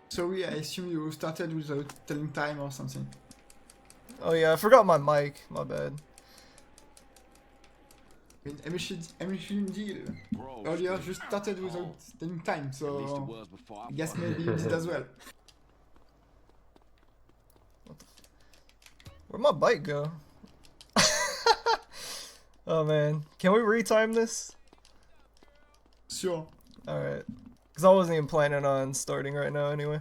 Sorry, I assume you started without telling time or something. Oh yeah, I forgot my mic. My bad. Emission deal earlier just started without telling time, so I guess maybe you did as well. Where'd my bike go? Oh man, can we retime this? Sure. Alright. Because I wasn't even planning on starting right now anyway.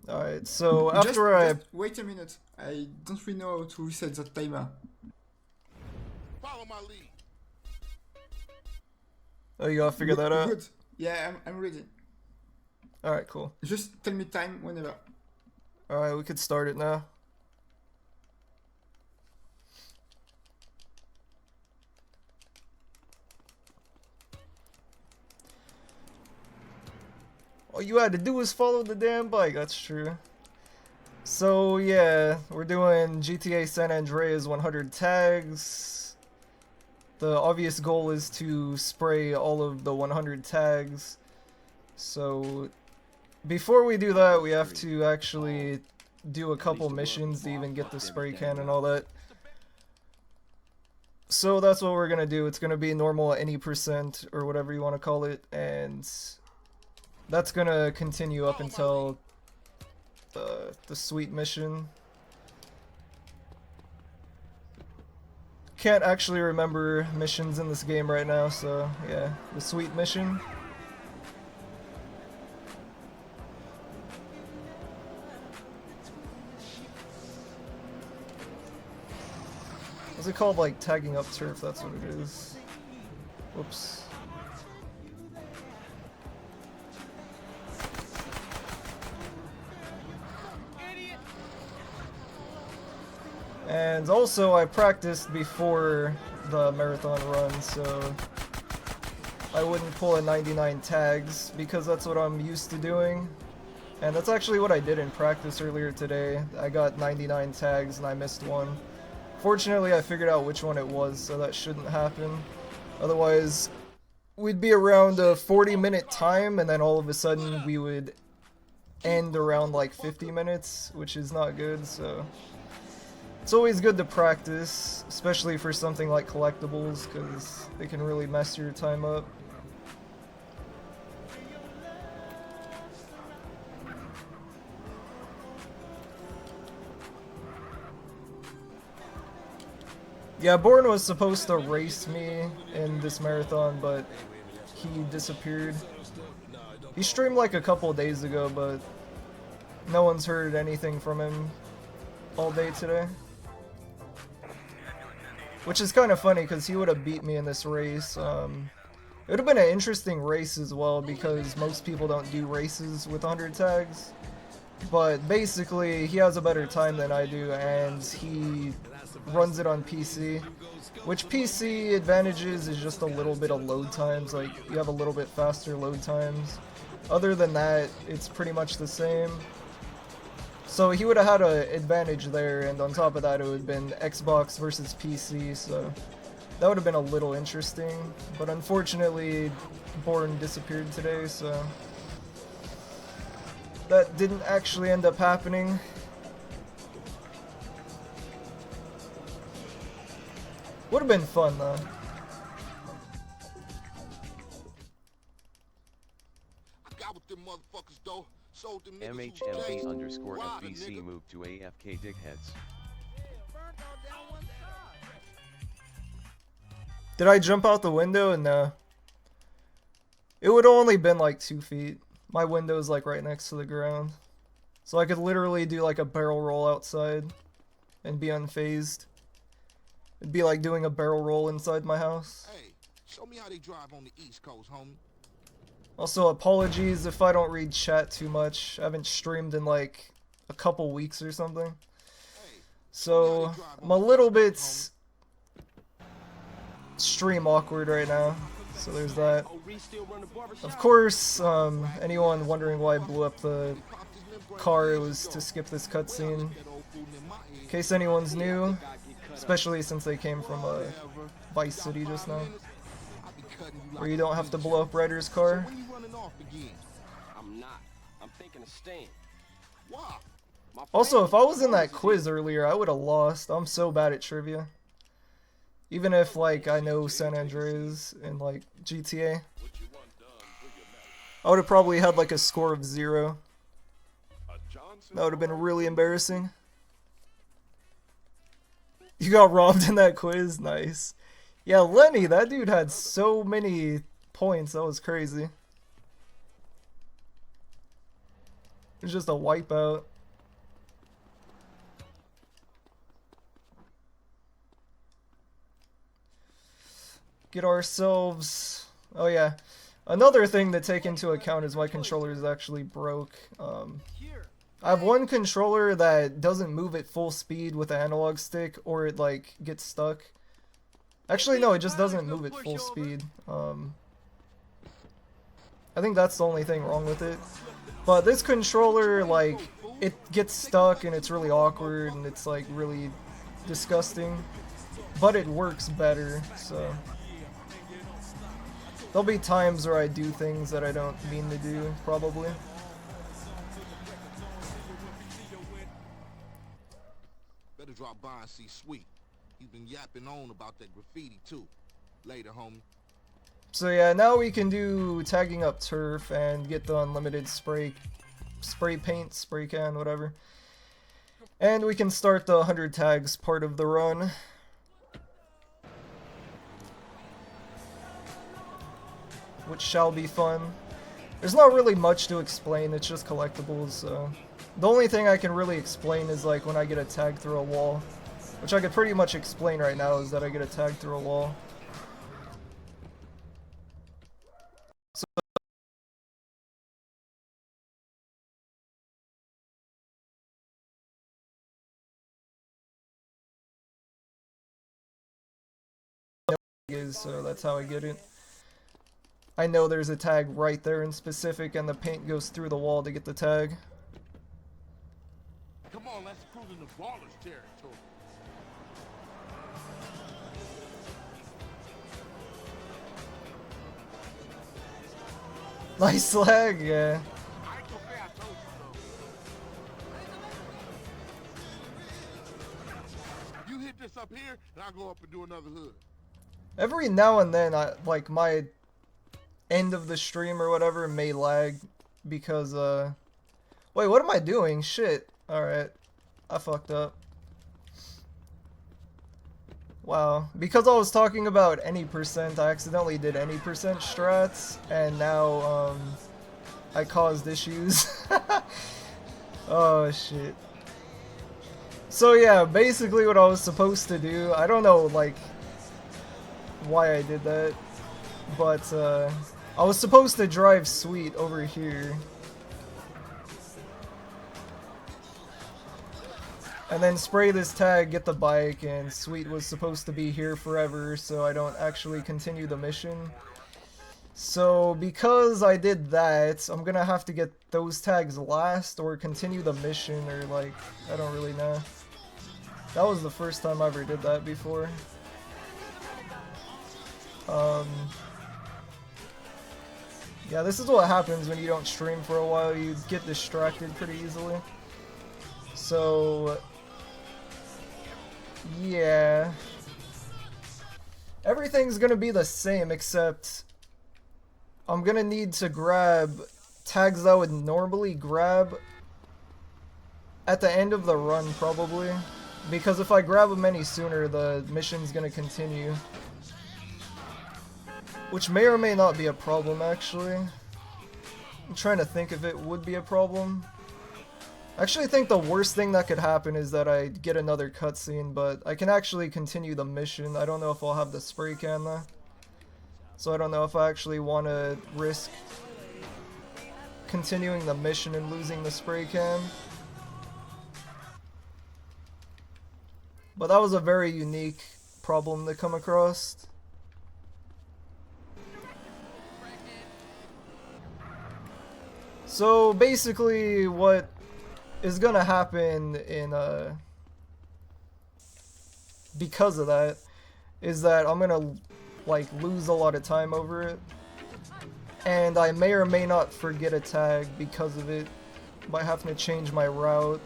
Alright, so after just wait a minute. I don't really know how to reset the timer. Follow my lead. Oh, you gotta figure that out? Good. Yeah, I'm ready. Alright, cool. Just tell me time whenever. Alright, we could start it now. All you had to do was follow the damn bike, that's true. So yeah, we're doing GTA San Andreas 100 tags. The obvious goal is to spray all of the 100 tags. So before we do that, we have to actually do a couple missions to even get the spray can and all that. So that's what we're gonna do. It's gonna be normal any percent or whatever you want to call it, and that's gonna continue up until the sweet mission. Can't actually remember missions in this game right now, so yeah, the sweet mission. What's it called? Like tagging up turf, that's what it is. Whoops. And also I practiced before the marathon run, so I wouldn't pull a 99 tags because that's what I'm used to doing. And that's actually what I did in practice earlier today. I got 99 tags and I missed one. Fortunately, I figured out which one it was, so that shouldn't happen. Otherwise, we'd be around a 40-minute time, and then all of a sudden we would end around like 50 minutes, which is not good, so it's always good to practice, especially for something like collectibles, because they can really mess your time up. Yeah, Born was supposed to race me in this marathon, but he disappeared. He streamed like a couple days ago, but no one's heard anything from him all day today. Which is kind of funny, because he would have beat me in this race. It would have been an interesting race as well, because most people don't do races with 100 tags. But basically, he has a better time than I do, and he runs it on PC. Which PC advantages is just a little bit of load times, like you have a little bit faster load times. Other than that, it's pretty much the same. So he would have had an advantage there, and on top of that it would have been Xbox versus PC, so that would have been a little interesting. But unfortunately, Born disappeared today, so that didn't actually end up happening. Would have been fun though. MHMB_FBC moved to AFK dickheads. Did I jump out the window? No. It would have only been like 2 feet. My window's like right next to the ground. So I could literally do like a barrel roll outside and be unfazed. It'd be like doing a barrel roll inside my house. Hey, show me how they drive on the East Coast, homie. Also, apologies if I don't read chat too much. I haven't streamed in like a couple weeks or something. So, I'm a little bit stream awkward right now. So there's that. Of course, anyone wondering why I blew up the car, it was to skip this cutscene. In case anyone's new, Especially since they came from Vice City just now. I'll be cutting you Where like you don't have to blow up Ryder's car. when you running off again? I'm not. I'm thinking of staying. Why? My Also, if I was in that family quiz earlier, I would have lost. I'm so bad at trivia. Even if, like, I know San Andreas and, like, GTA. I would have probably had, like, a score of 0. That would have been really embarrassing. You got robbed in that quiz? Nice. Yeah, Lenny, that dude had so many points. That was crazy. It was just a wipeout. Get ourselves... Oh yeah. Another thing to take into account is my controller is actually broke. I have one controller that doesn't move at full speed with the analog stick, or it like gets stuck. Actually, no, it just doesn't move at full speed. I think that's the only thing wrong with it. But this controller, like, it gets stuck and it's really awkward and it's like really disgusting. But it works better, so... There'll be times where I do things that I don't mean to do, probably. Better drop by and see Sweet. He's been yapping on about that graffiti too. Later, homie. So yeah, now we can do tagging up turf and get the unlimited spray paint, spray can, whatever. And we can start the 100 tags part of the run. Which shall be fun. There's not really much to explain, it's just collectibles, so... The only thing I can really explain is like when I get a tag through a wall. Which I could pretty much explain right now is that I get a tag through a wall. So that's how I get it. I know there's a tag right there in specific and the paint goes through the wall to get the tag. Come on, let's cruise into baller's territory. Nice lag, yeah. I ain't gonna say I told you so. You hit this up here, and I'll go up and do another hood. Every now and then, like my end of the stream or whatever may lag because, wait, what am I doing? Shit. Alright. I fucked up. Wow. Because I was talking about any percent, I accidentally did any percent strats, and now, I caused issues. Oh, shit. So yeah, basically what I was supposed to do, I don't know, like, why I did that, but, I was supposed to drive Sweet over here. And then spray this tag, get the bike, and Sweet was supposed to be here forever, so I don't actually continue the mission. So, because I did that, I'm gonna have to get those tags last, or continue the mission, or like, I don't really know. That was the first time I ever did that before. Yeah, this is what happens when you don't stream for a while, you get distracted pretty easily. So... yeah. Everything's gonna be the same, except I'm gonna need to grab tags that I would normally grab at the end of the run, probably. Because if I grab them any sooner, the mission's gonna continue. Which may or may not be a problem, actually. I'm trying to think if it would be a problem. I actually think the worst thing that could happen is that I get another cutscene, but I can actually continue the mission. I don't know if I'll have the spray can though. So I don't know if I actually want to risk continuing the mission and losing the spray can. But that was a very unique problem to come across. So basically what is gonna happen in because of that is that I'm gonna like lose a lot of time over it, and I may or may not forget a tag because of it by having to change my route.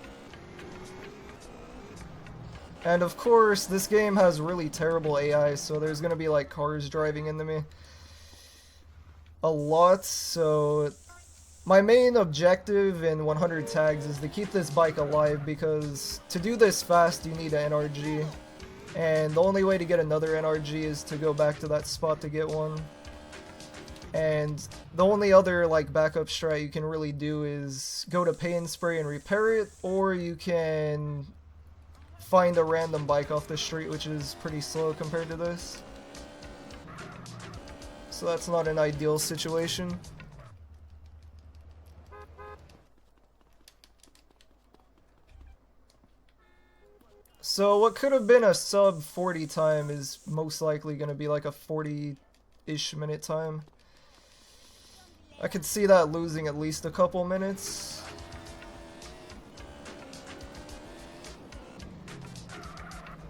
And of course, this game has really terrible AI, so there's gonna be like cars driving into me a lot. So my main objective in 100 tags is to keep this bike alive, because to do this fast you need an NRG, and the only way to get another NRG is to go back to that spot to get one. And the only other like backup strat you can really do is go to Pay and Spray and repair it, or you can find a random bike off the street, which is pretty slow compared to this. So that's not an ideal situation. So what could have been a sub 40 time is most likely going to be like a 40-ish minute time. I could see that losing at least a couple minutes.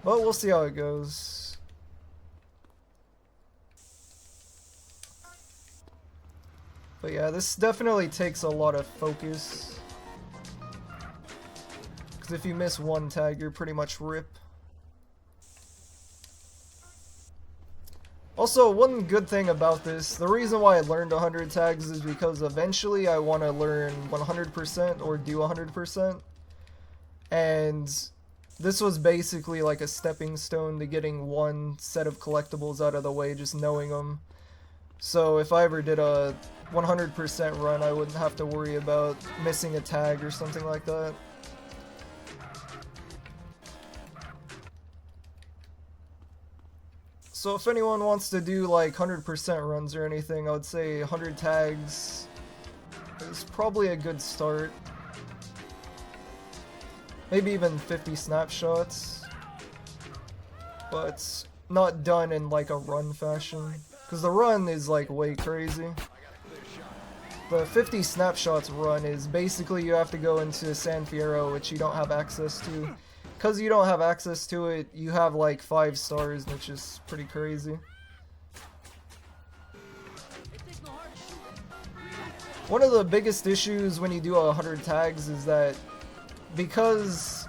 But we'll see how it goes. But yeah, this definitely takes a lot of focus. Because if you miss one tag, you're pretty much rip. Also, one good thing about this, the reason why I learned 100 tags is because eventually I want to learn 100% or do 100%. And this was basically like a stepping stone to getting one set of collectibles out of the way, just knowing them. So if I ever did a 100% run, I wouldn't have to worry about missing a tag or something like that. So if anyone wants to do like 100% runs or anything, I would say 100 tags is probably a good start. Maybe even 50 snapshots, but not done in like a run fashion, because the run is like way crazy. The 50 snapshots run is basically you have to go into San Fierro, which you don't have access to. Because you don't have access to it, you have like 5 stars, which is pretty crazy. One of the biggest issues when you do 100 tags is that because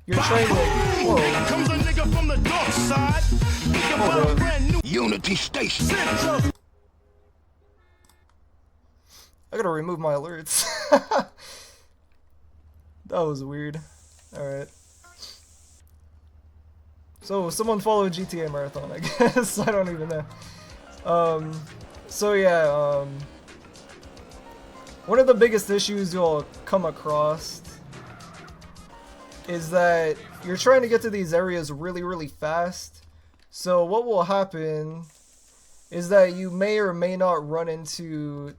you're trying to... Whoa. Comes a nigga from the dark side. Hold up. Brand new Unity Station. Central. I gotta remove my alerts. That was weird. Alright. So, someone followed GTAMarathon, I guess. I don't even know. So yeah, one of the biggest issues you'll come across is that you're trying to get to these areas really, really fast. So what will happen is that you may or may not run into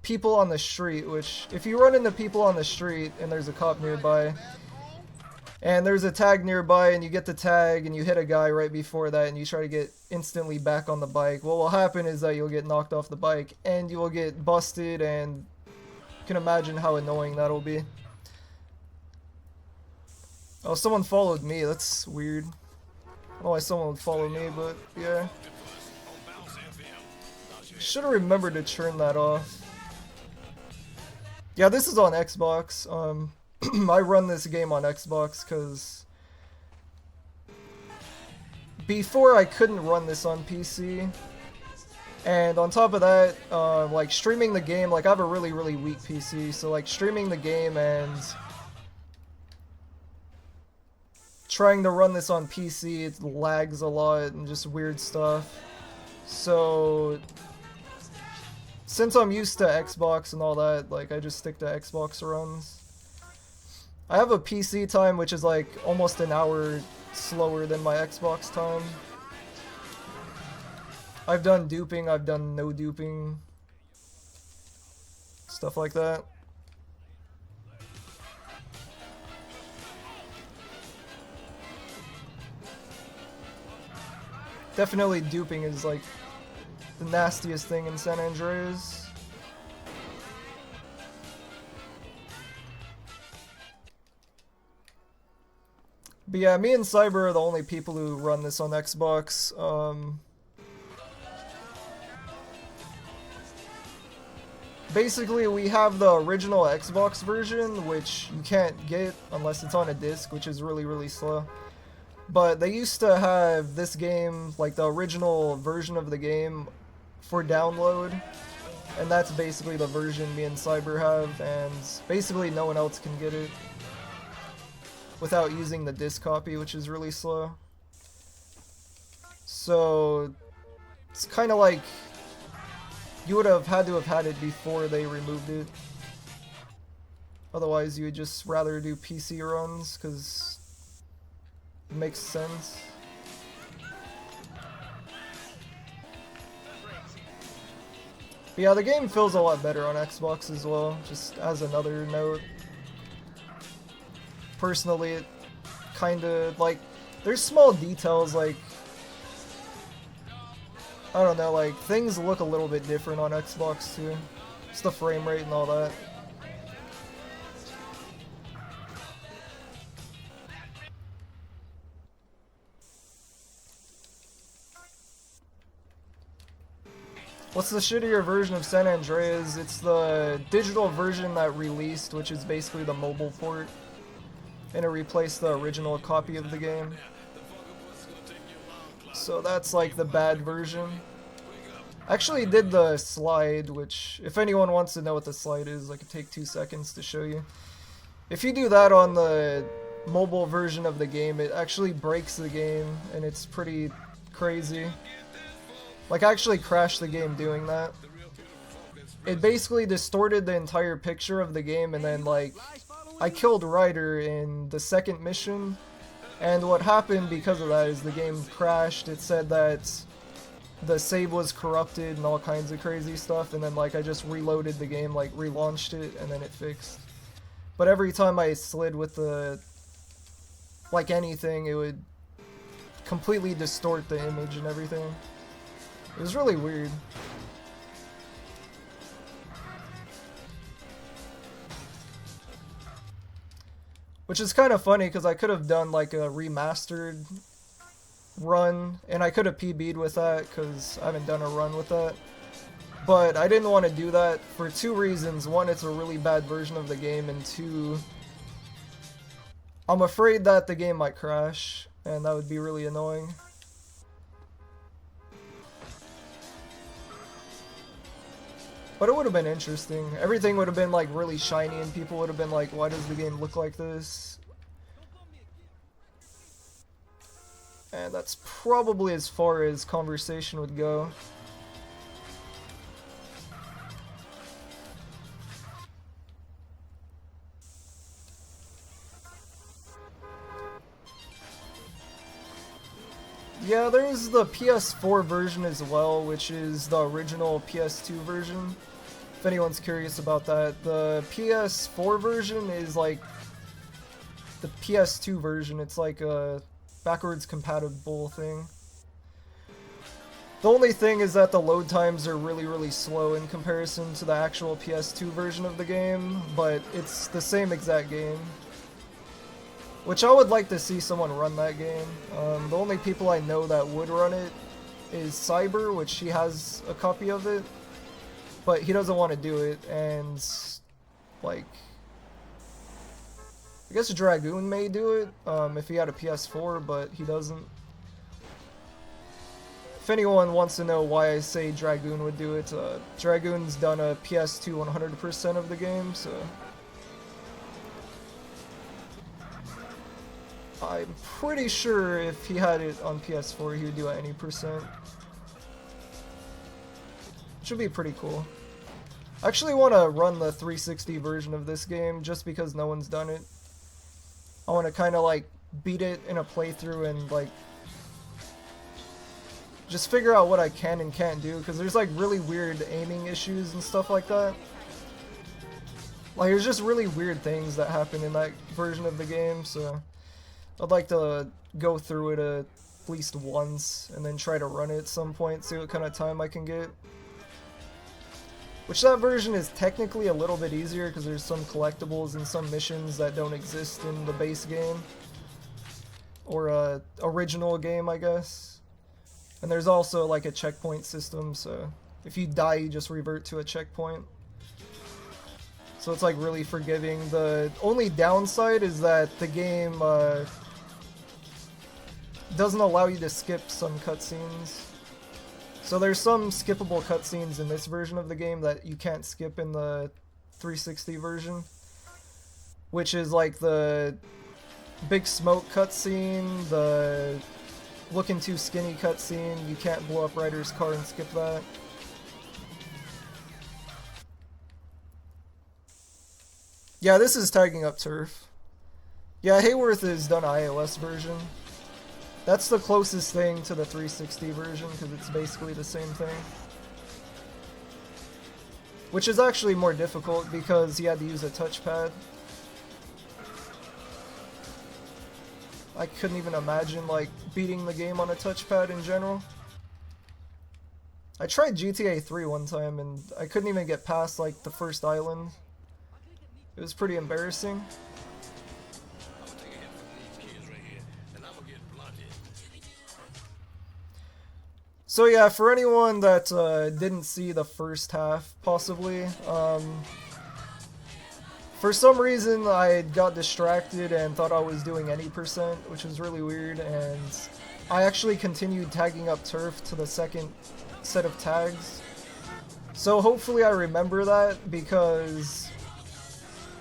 people on the street, which if you run into people on the street and there's a cop nearby, and there's a tag nearby and you get the tag and you hit a guy right before that and you try to get instantly back on the bike, what will happen is that you'll get knocked off the bike and you will get busted, and you can imagine how annoying that'll be. Oh, someone followed me. That's weird. I don't know why someone would follow me, but yeah. Should have remembered to turn that off. Yeah, this is on Xbox. I run this game on Xbox because before I couldn't run this on PC, and on top of that, like streaming the game, like I have a really, really weak PC, so like streaming the game and trying to run this on PC, it lags a lot and just weird stuff. So since I'm used to Xbox and all that, like I just stick to Xbox runs. I have a PC time which is like almost an hour slower than my Xbox time. I've done duping, I've done no duping, stuff like that. Definitely duping is like the nastiest thing in San Andreas. But yeah, me and Cyber are the only people who run this on Xbox. Basically, we have the original Xbox version, which you can't get unless it's on a disc, which is really, really slow. But they used to have this game, like the original version of the game, for download. And that's basically the version me and Cyber have, and basically no one else can get it without using the disc copy, which is really slow. So it's kind of like you would have had to have had it before they removed it. Otherwise, you would just rather do PC runs, because it makes sense. But yeah, the game feels a lot better on Xbox as well, just as another note. Personally, it kinda, like, there's small details, like, I don't know, like, things look a little bit different on Xbox too. Just the frame rate and all that. What's the shittier version of San Andreas? It's the digital version that released, which is basically the mobile port. And it replaced the original copy of the game. So that's like the bad version. I actually did the slide, which, if anyone wants to know what the slide is, I could take 2 seconds to show you. If you do that on the mobile version of the game, it actually breaks the game, and it's pretty crazy. Like, I actually crashed the game doing that. It basically distorted the entire picture of the game, and then, like, I killed Ryder in the second mission, and what happened because of that is the game crashed. It said that the save was corrupted and all kinds of crazy stuff, and then, like, I just reloaded the game, like, relaunched it, and then it fixed. But every time I slid with the, like, anything, it would completely distort the image and everything. It was really weird. Which is kind of funny, because I could have done like a remastered run, and I could have PB'd with that, because I haven't done a run with that. But I didn't want to do that for 2 reasons. One, it's a really bad version of the game, and 2, I'm afraid that the game might crash, and that would be really annoying. But it would have been interesting. Everything would have been like really shiny, and people would have been like, why does the game look like this? And that's probably as far as conversation would go. Yeah, there's the PS4 version as well, which is the original PS2 version. If anyone's curious about that, the PS4 version is like the PS2 version. It's like a backwards compatible thing. The only thing is that the load times are really, really slow in comparison to the actual PS2 version of the game, but it's the same exact game. Which I would like to see someone run that game. The only people I know that would run it is Cyber, which he has a copy of it, but he doesn't want to do it, and like, I guess Dragoon may do it if he had a PS4, but he doesn't. If anyone wants to know why I say Dragoon would do it, Dragoon's done a PS2 100% of the game, so I'm pretty sure if he had it on PS4, he would do it any percent. Should be pretty cool. I actually want to run the 360 version of this game just because no one's done it. I want to kind of like beat it in a playthrough and like just figure out what I can and can't do, because there's like really weird aiming issues and stuff like that. Like, there's just really weird things that happen in that version of the game, so I'd like to go through it at least once and then try to run it at some point, see what kind of time I can get. Which that version is technically a little bit easier, because there's some collectibles and some missions that don't exist in the base game. or a original game, I guess. And there's also like a checkpoint system, so if you die, you just revert to a checkpoint. So it's like really forgiving. The only downside is that the game doesn't allow you to skip some cutscenes. So there's some skippable cutscenes in this version of the game that you can't skip in the 360 version, which is like the big smoke cutscene, the looking too skinny cutscene. You can't blow up Ryder's car and skip that. Yeah, this is tagging up turf. Yeah, Hayworth is done iOS version. That's the closest thing to the 360 version, because it's basically the same thing. Which is actually more difficult, because he had to use a touchpad. I couldn't even imagine, like, beating the game on a touchpad in general. I tried GTA 3 one time, and I couldn't even get past, like, the first island. It was pretty embarrassing. So yeah, for anyone that didn't see the first half, possibly, for some reason I got distracted and thought I was doing any percent, which was really weird, and I actually continued tagging up turf to the second set of tags. So hopefully I remember that, because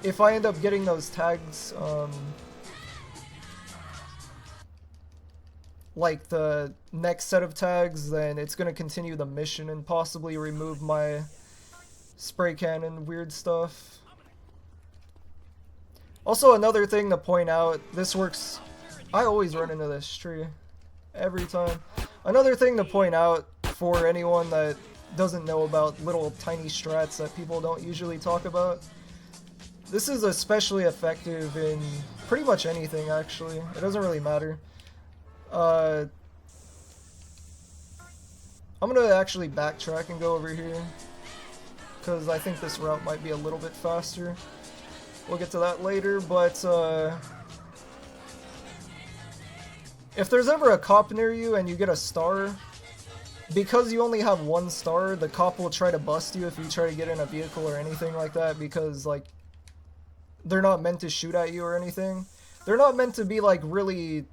if I end up getting those tags, like the next set of tags, then it's going to continue the mission and possibly remove my spray cannon weird stuff. Also, another thing to point out, this works, I always run into this tree, every time. Another thing to point out for anyone that doesn't know about little tiny strats that people don't usually talk about, this is especially effective in pretty much anything, actually. It doesn't really matter. I'm gonna actually backtrack and go over here, because I think this route might be a little bit faster. We'll get to that later, but if there's ever a cop near you and you get a star, because you only have one star, the cop will try to bust you if you try to get in a vehicle or anything like that, because like they're not meant to shoot at you or anything. They're not meant to be like really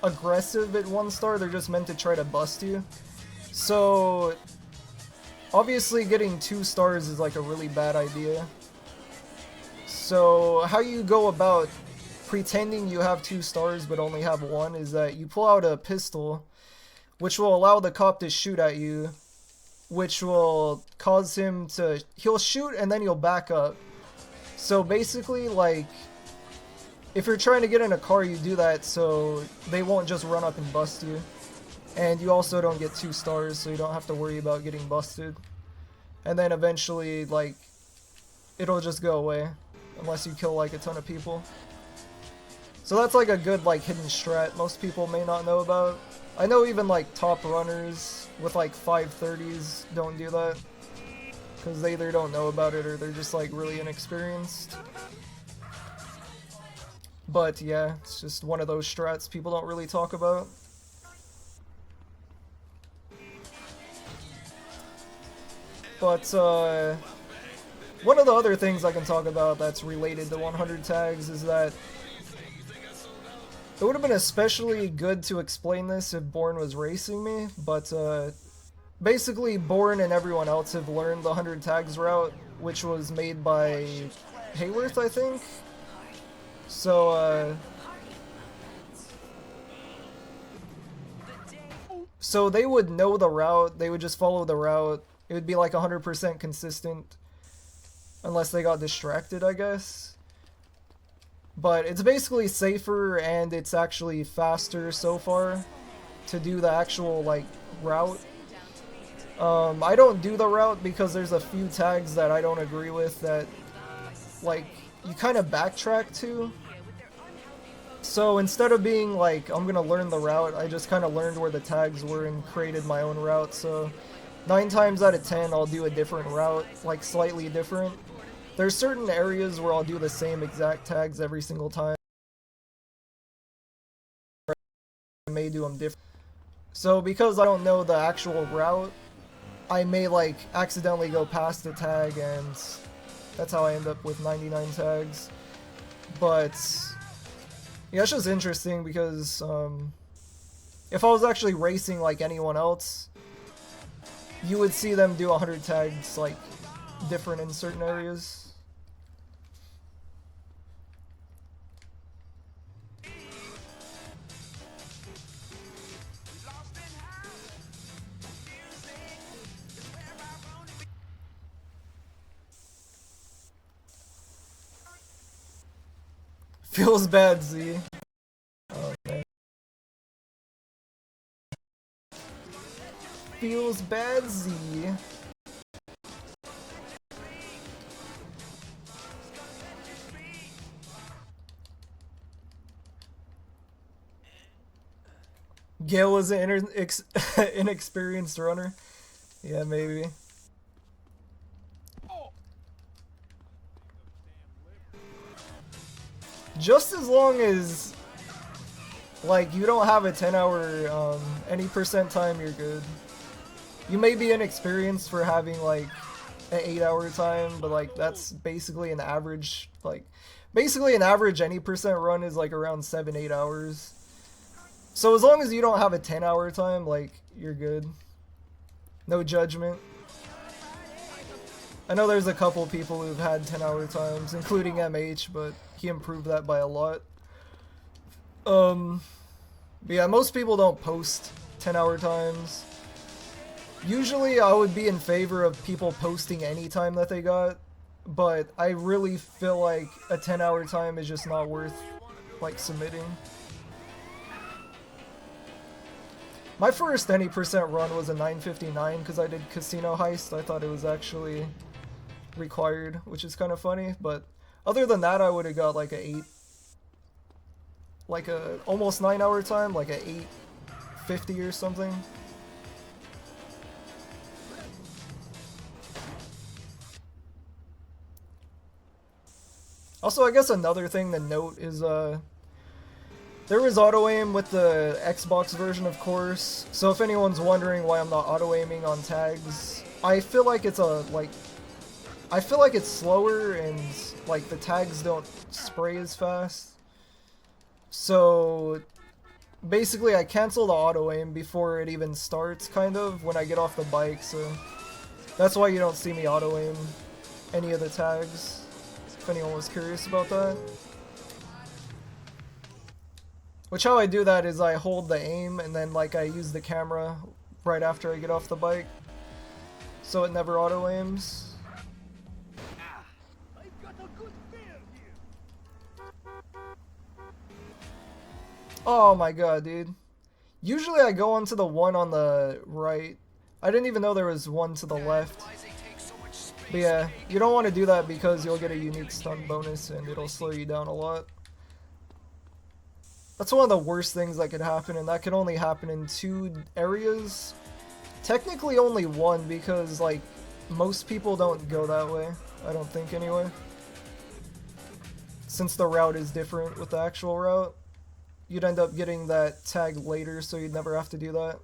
aggressive at one star, they're just meant to try to bust you. So obviously getting 2 stars is like a really bad idea. So how you go about pretending you have 2 stars but only have 1 is that you pull out a pistol, which will allow the cop to shoot at you, which will cause him to, he'll shoot and then he'll back up. So basically, like, if you're trying to get in a car, you do that so they won't just run up and bust you. And you also don't get 2 stars, so you don't have to worry about getting busted. And then eventually, like, it'll just go away, unless you kill, like, a ton of people. So that's, like, a good, like, hidden strat most people may not know about. I know even, like, top runners with, like, 530s don't do that, because they either don't know about it or they're just, like, really inexperienced. But yeah, it's just one of those strats people don't really talk about. But one of the other things I can talk about that's related to 100 tags is that it would have been especially good to explain this if Bourne was racing me, but basically Bourne and everyone else have learned the 100 tags route, which was made by Hayworth, I think. So, so they would know the route, they would just follow the route. It would be like 100% consistent, unless they got distracted, I guess. But it's basically safer and it's actually faster so far to do the actual, like, route. I don't do the route because there's a few tags that I don't agree with that, like, you kind of backtrack to. So instead of being like, I'm gonna learn the route, I just kind of learned where the tags were and created my own route. So 9 times out of 10 I'll do a different route, like slightly different. There's certain areas where I'll do the same exact tags every single time. may do them different. So because I don't know the actual route, I may like accidentally go past the tag, and that's how I end up with 99 tags. But yeah, it's just interesting because if I was actually racing like anyone else, you would see them do 100 tags like different in certain areas. Feels bad, Z. Okay. Feels bad, Z. Gale was an inexperienced runner. Yeah, maybe. Just as long as, like, you don't have a 10-hour, any percent time, you're good. You may be inexperienced for having, like, an 8-hour time, but, like, that's basically an average, like, basically an average any percent run is, like, around 7-8 hours. So as long as you don't have a 10-hour time, like, you're good. No judgment. I know there's a couple people who've had 10-hour times, including MH, but he improved that by a lot. But yeah, most people don't post 10-hour times. Usually I would be in favor of people posting any time that they got, but I really feel like a 10-hour time is just not worth, like, submitting. My first any percent run was a 9:59 because I did Casino Heist. I thought it was actually required, which is kind of funny, but other than that I would have got like a almost 9-hour time, like a 8:50 or something. Also, I guess another thing to note is there was auto-aim with the Xbox version, of course, so if anyone's wondering why I'm not auto-aiming on tags, I feel like it's slower and, like, the tags don't spray as fast. So, basically I cancel the auto-aim before it even starts, kind of, when I get off the bike, so that's why you don't see me auto-aim any of the tags, if anyone was curious about that. Which, how I do that is I hold the aim and then, like, I use the camera right after I get off the bike, so it never auto-aims. Oh my god, dude. Usually I go onto the one on the right. I didn't even know there was one to the left. But yeah, you don't want to do that because you'll get a unique stun bonus and it'll slow you down a lot. That's one of the worst things that could happen, and that can only happen in 2 areas. Technically only 1, because, like, most people don't go that way. I don't think, anyway. Since the route is different with the actual route, you'd end up getting that tag later, so you'd never have to do that.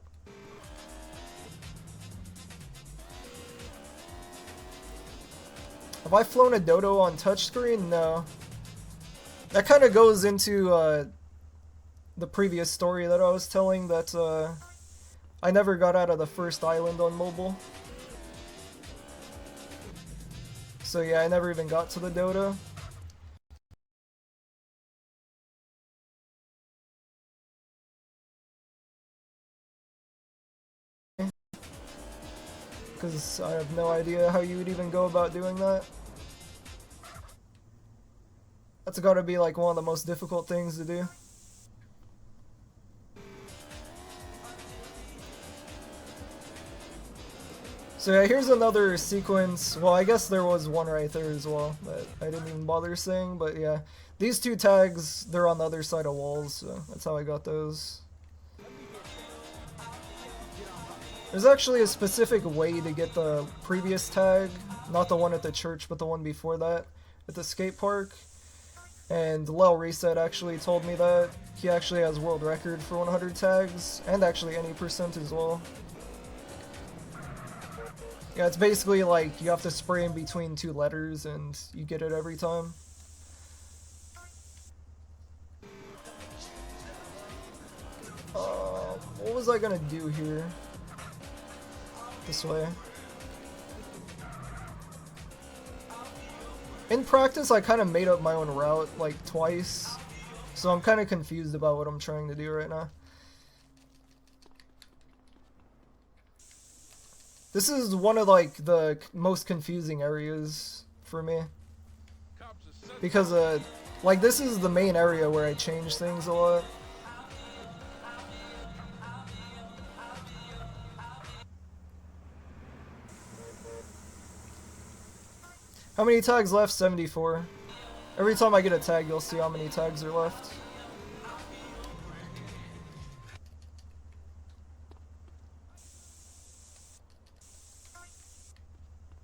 Have I flown a dodo on touchscreen? No. That kind of goes into, the previous story that I was telling, that I never got out of the first island on mobile. So yeah, I never even got to the dodo. Because I have no idea how you would even go about doing that. That's gotta be like one of the most difficult things to do. So yeah, here's another sequence. Well, I guess there was one right there as well that I didn't even bother saying, but yeah. These 2 tags, they're on the other side of walls, so that's how I got those. There's actually a specific way to get the previous tag, not the one at the church, but the one before that, at the skate park. And Lel Reset actually told me that. He actually has world record for 100 tags, and actually any percent as well. Yeah, it's basically like you have to spray in between 2 letters and you get it every time. What was I gonna do here? This way. In practice, I kind of made up my own route like twice, so I'm kind of confused about what I'm trying to do right now. This is one of like the most confusing areas for me, because like this is the main area where I change things a lot. How many tags left? 74. Every time I get a tag, you'll see how many tags are left.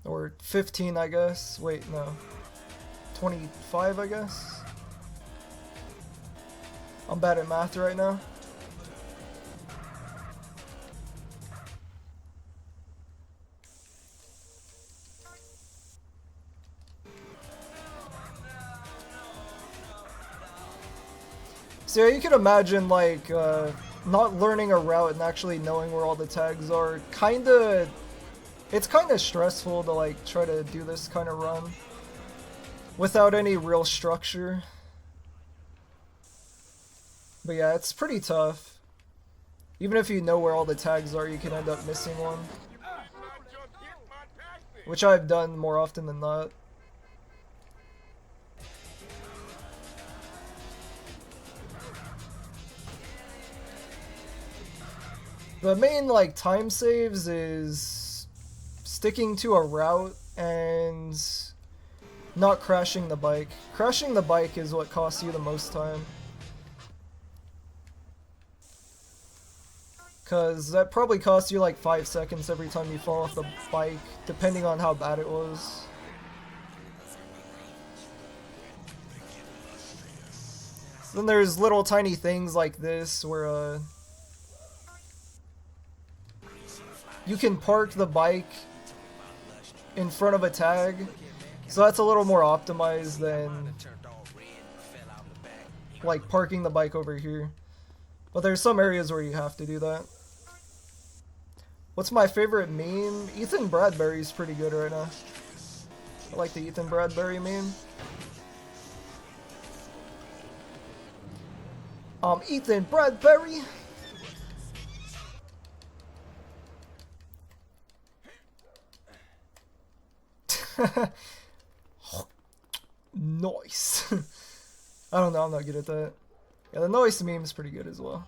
Or 15, I guess. Wait, no. 25, I guess? I'm bad at math right now. So yeah, you can imagine like not learning a route and actually knowing where all the tags are. It's kinda stressful to like try to do this kind of run without any real structure. But yeah, it's pretty tough. Even if you know where all the tags are, you can end up missing one, which I've done more often than not. The main like time saves is sticking to a route and not crashing the bike. Crashing the bike is what costs you the most time, cause that probably costs you like 5 seconds every time you fall off the bike, depending on how bad it was. Then there's little tiny things like this where you can park the bike in front of a tag, so that's a little more optimized than like parking the bike over here. But there's some areas where you have to do that. What's my favorite meme? Ethan Bradbury's pretty good right now. I like the Ethan Bradbury meme. Ethan Bradbury. Nice. I don't know, I'm not good at that. Yeah, the noise meme is pretty good as well.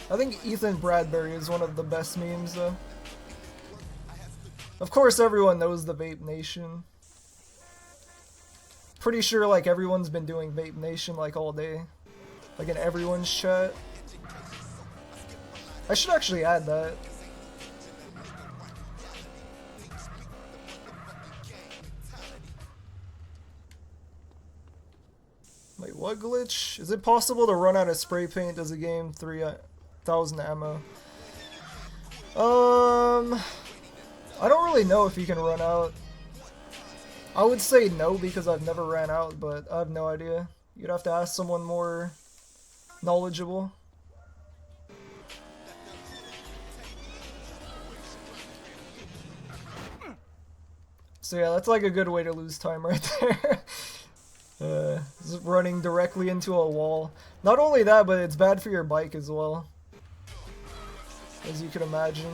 I think Ethan Bradbury is one of the best memes though. Of course everyone knows the Vape Nation. Pretty sure like everyone's been doing Vape Nation like all day. Like in everyone's chat. I should actually add that. Wait, what glitch? Is it possible to run out of spray paint as a game 3,000 ammo? I don't really know if you can run out. I would say no because I've never ran out, but I have no idea. You'd have to ask someone more knowledgeable. So yeah, that's like a good way to lose time right there. Just running directly into a wall. Not only that, but it's bad for your bike as well, as you can imagine.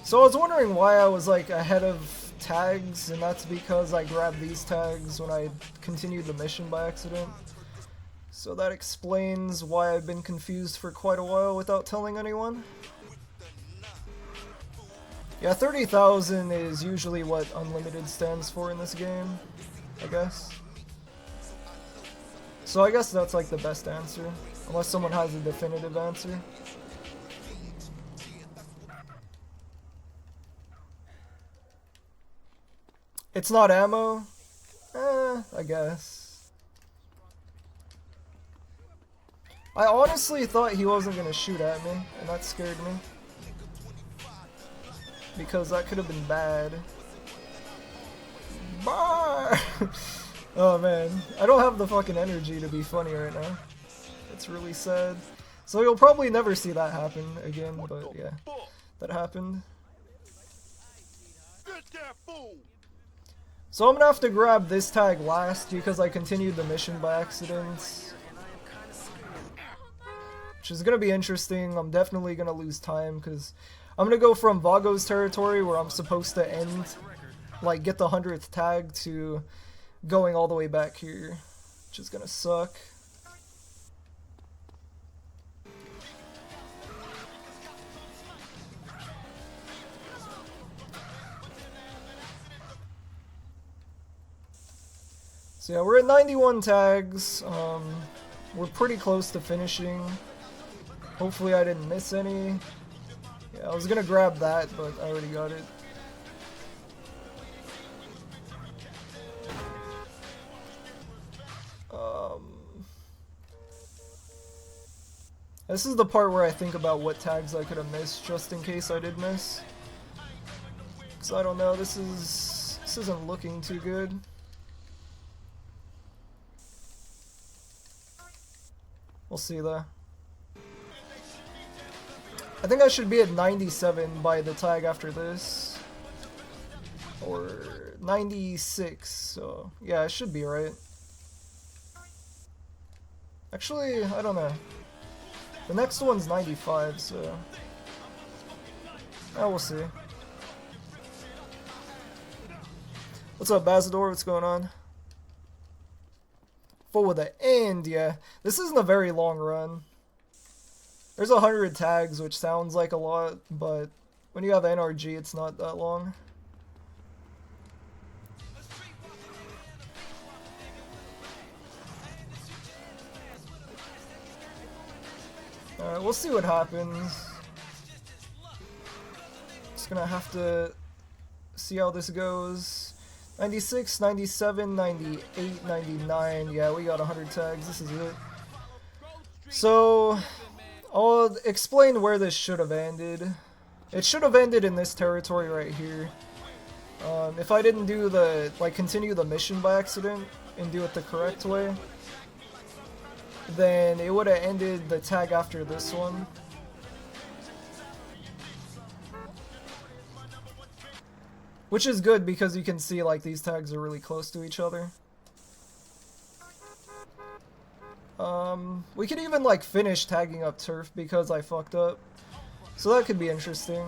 So I was wondering why I was like ahead of tags, and that's because I grabbed these tags when I continued the mission by accident. So that explains why I've been confused for quite a while without telling anyone. Yeah, 30,000 is usually what unlimited stands for in this game, I guess. So I guess that's like the best answer. Unless someone has a definitive answer. It's not ammo? I guess. I honestly thought he wasn't gonna shoot at me, and that scared me. Because that could have been bad. Bar! Oh man, I don't have the fucking energy to be funny right now. It's really sad. So you'll probably never see that happen again, but yeah, that happened. So I'm gonna have to grab this tag last because I continued the mission by accident. Which is gonna be interesting. I'm definitely gonna lose time because I'm gonna go from Vago's territory where I'm supposed to end, like get the 100th tag, to going all the way back here, which is gonna suck. So yeah, we're at 91 tags. We're pretty close to finishing. Hopefully I didn't miss any. Yeah, I was gonna grab that, but I already got it. This is the part where I think about what tags I could have missed, just in case I did miss. Cause I don't know, this isn't looking too good. We'll see though. I think I should be at 97 by the tag after this. Or 96, so yeah, I should be right. Actually, I don't know. The next one's 95, so we'll see. What's up, Bazador? What's going on? Full with the end, yeah. This isn't a very long run. There's 100 tags, which sounds like a lot, but when you have NRG, it's not that long. Alright, we'll see what happens. Just gonna have to see how this goes. 96, 97, 98, 99. Yeah, we got 100 tags. This is it. So, I'll explain where this should have ended. It should have ended in this territory right here. If I didn't do the, continue the mission by accident and do it the correct way, then it would have ended the tag after this one. Which is good because you can see these tags are really close to each other. We could even finish tagging up turf because I fucked up. So that could be interesting.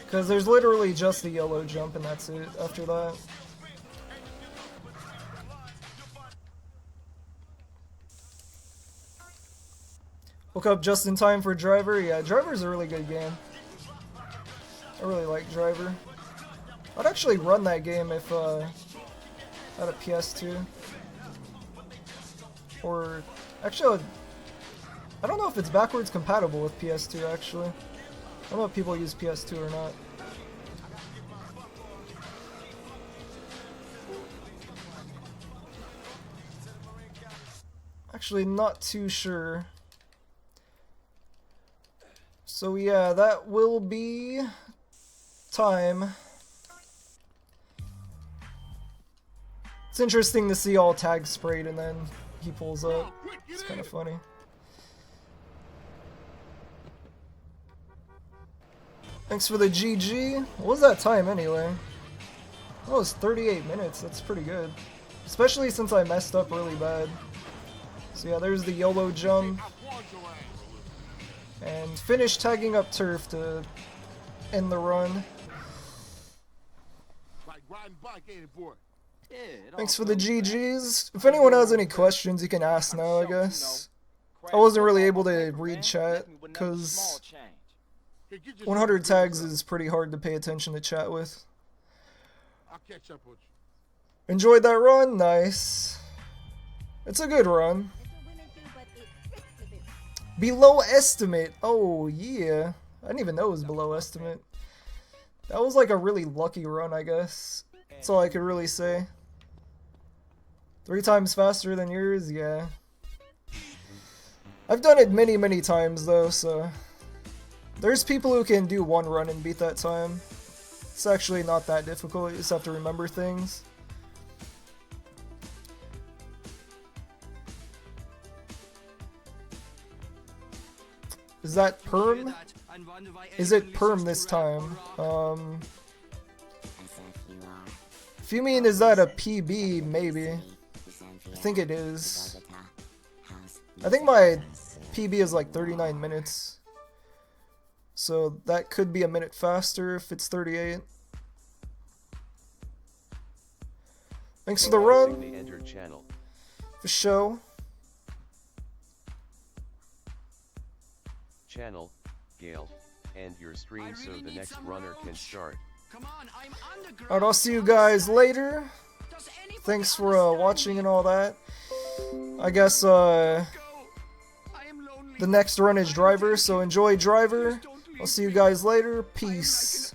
Because there's literally just the yellow jump and that's it after that. Woke up just in time for Driver. Yeah, Driver's a really good game. I really like Driver. I'd actually run that game if I had a PS2. Or, actually, I don't know if it's backwards compatible with PS2, actually. I don't know if people use PS2 or not. Actually, not too sure. So yeah, that will be time. It's interesting to see all tags sprayed and then he pulls up. It's kind of funny. Thanks for the GG. What was that time anyway? That was 38 minutes. That's pretty good. Especially since I messed up really bad. So yeah, there's the YOLO jump. And finish tagging up turf to end the run. Thanks for the GGs. If anyone has any questions, you can ask now, I guess. I wasn't really able to read chat, because 100 tags is pretty hard to pay attention to chat with. Enjoyed that run? Nice. It's a good run. Below estimate. Oh, yeah. I didn't even know it was below estimate. That was like a really lucky run, I guess. That's all I could really say. 3 times faster than yours? Yeah. I've done it many, many times, though, so... There's people who can do 1 run and beat that time. It's actually not that difficult, you just have to remember things. Is that perm? Is it perm this time? If you mean is that a PB, maybe. I think it is. I think my PB is like 39 minutes. So that could be a minute faster if it's 38. Thanks for the run. For show. Channel, Gale, and your stream so the next runner can start. Alright, I'll see you guys later. Thanks for watching and all that. I guess the next run is Driver, so enjoy Driver. I'll see you guys later. Peace.